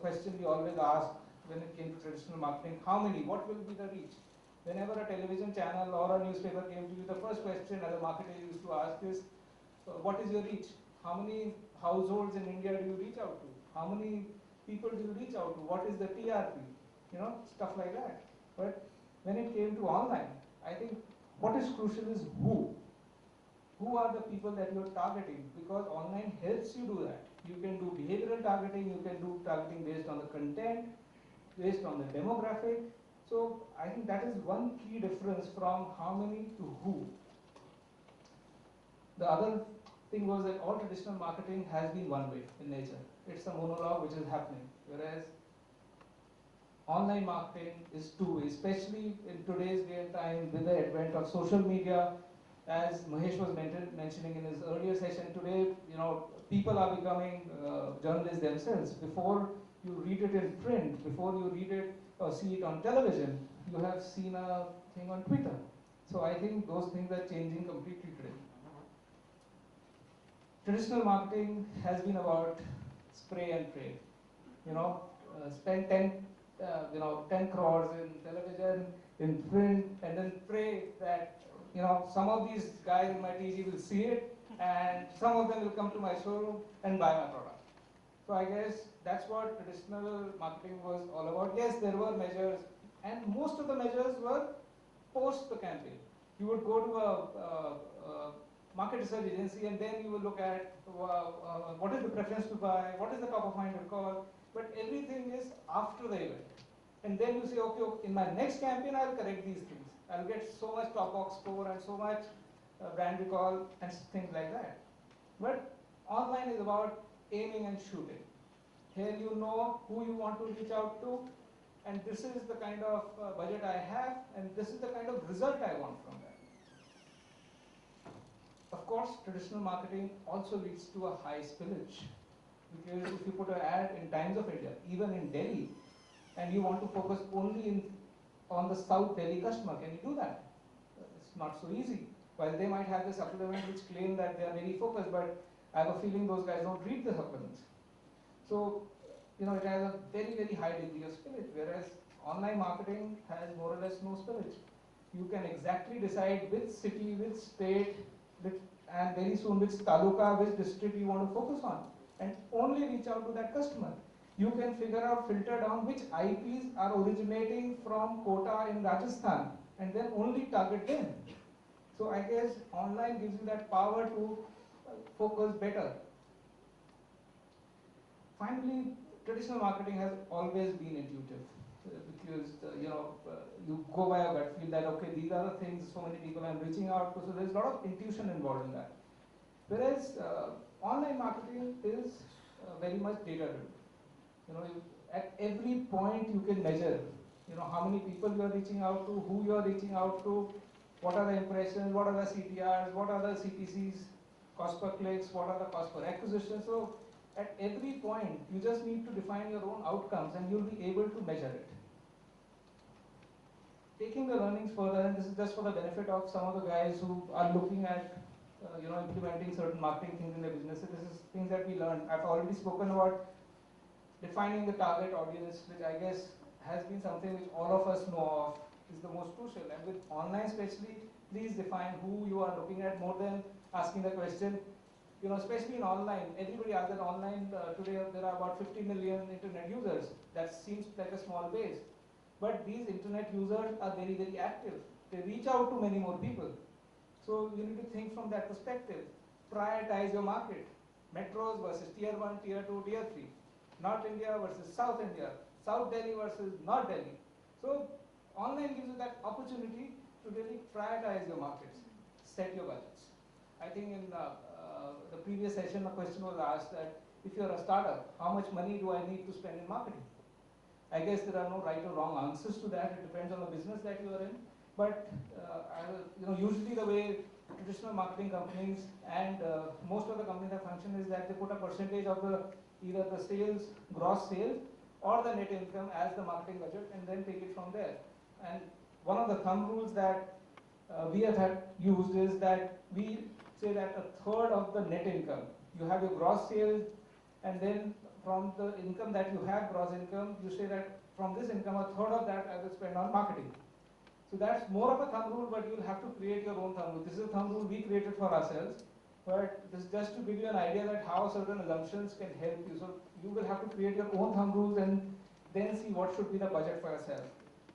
question we always ask when it came to traditional marketing: how many? What will be the reach? Whenever a television channel or a newspaper came to you, the first question as a marketer used to ask is, what is your reach? How many households in India do you reach out to? How many people do you reach out to? What is the TRP? You know, stuff like that. But when it came to online, I think what is crucial is who. Who are the people that you're targeting? Because online helps you do that. You can do behavioral targeting, you can do targeting based on the content, based on the demographic. So I think that is one key difference from how many to who. The other thing was that all traditional marketing has been one way in nature. It's a monologue which is happening. Whereas online marketing is two way, especially in today's day and time with the advent of social media. As Mahesh was mentioning in his earlier session today, you know, people are becoming journalists themselves. Before you read it in print, before you read it or see it on television, you have seen a thing on Twitter. So I think those things are changing completely today. Traditional marketing has been about spray and pray. You know, spend 10 crores in television, in print, and then pray that, you know, some of these guys in my TG will see it, and some of them will come to my showroom and buy my product. So I guess that's what traditional marketing was all about. Yes, there were measures, and most of the measures were post the campaign. You would go to a market research agency, and then you will look at what is the preference to buy, what is the top of mind recall, but everything is after the event. And then you say, okay, in my next campaign, I'll correct these things. I'll get so much top box score and so much brand recall and things like that. But online is about aiming and shooting. Here you know who you want to reach out to, and this is the kind of budget I have, and this is the kind of result I want from that. Of course, traditional marketing also leads to a high spillage, because if you put an ad in Times of India, even in Delhi, and you want to focus only on the South Delhi customer, can you do that? It's not so easy. While they might have the supplement which claim that they are very focused, but I have a feeling those guys don't read the supplements. So, you know, it has a very, very high degree of spillage, whereas online marketing has more or less no spillage. You can exactly decide which city, which state, and very soon which taluka, which district you want to focus on, and only reach out to that customer. You can figure out, filter down which IPs are originating from Kota in Rajasthan, and then only target them. So I guess online gives you that power to focus better. Finally, traditional marketing has always been intuitive, because you go by a gut feel that, okay, these are the things so many people I'm reaching out to, so there's a lot of intuition involved in that. Whereas online marketing is very much data driven. You know, at every point you can measure, you know, how many people you are reaching out to, who you are reaching out to, what are the impressions, what are the CTRs, what are the CPCs, cost per clicks, what are the cost per acquisition. So at every point, you just need to define your own outcomes and you'll be able to measure it. Taking the learnings further, and this is just for the benefit of some of the guys who are looking at implementing certain marketing things in their businesses, this is things that we learned. I've already spoken about defining the target audience, which I guess has been something which all of us know of, is the most crucial. And with online especially, please define who you are looking at more than asking the question. You know, especially in online, everybody asks that online today there are about 50 million internet users. That seems like a small base. But these internet users are very, very active. They reach out to many more people. So you need to think from that perspective. Prioritize your market. Metros versus tier 1, tier 2, tier 3. North India versus South India. South Delhi versus North Delhi. So online gives you that opportunity to really prioritize your markets. Set your budgets. I think in the previous session a question was asked that if you're a startup, how much money do I need to spend in marketing? I guess there are no right or wrong answers to that. It depends on the business that you are in. But usually the way traditional marketing companies and most of the companies that function is that they put a percentage of either the sales, gross sales, or the net income as the marketing budget, and then take it from there. And one of the thumb rules that we have used is that we say that a third of the net income, you have your gross sales, and then from the income that you have, gross income, you say that from this income, a third of that I will spend on marketing. So that's more of a thumb rule, but you'll have to create your own thumb rule. This is a thumb rule we created for ourselves, but this is just to give you an idea that how certain assumptions can help you. So you will have to create your own thumb rules and then see what should be the budget for yourself.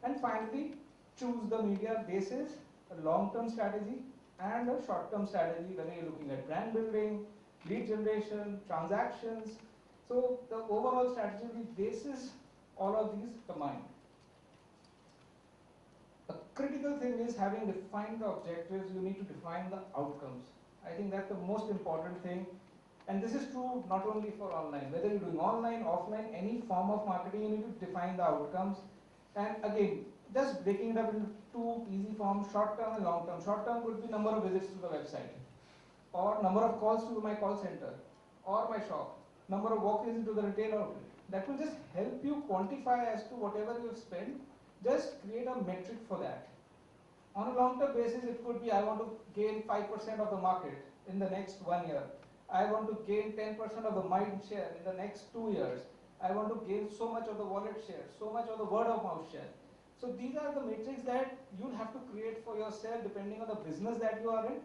And finally, choose the media basis, a long-term strategy and a short-term strategy, whether you're looking at brand building, lead generation, transactions. So the overall strategy will be basis all of these combined. A critical thing is having defined the objectives, you need to define the outcomes. I think that's the most important thing. And this is true not only for online, whether you're doing online, offline, any form of marketing, you need to define the outcomes. And again, just breaking it up into two easy forms, short term and long term. Short term would be number of visits to the website, or number of calls to my call center, or my shop, number of walk-ins into the retail outlet. That will just help you quantify as to whatever you have spent, just create a metric for that. On a long-term basis, it could be I want to gain 5% of the market in the next 1 year. I want to gain 10% of the mind share in the next 2 years. I want to gain so much of the wallet share, so much of the word of mouth share. So these are the metrics that you'll have to create for yourself depending on the business that you are in.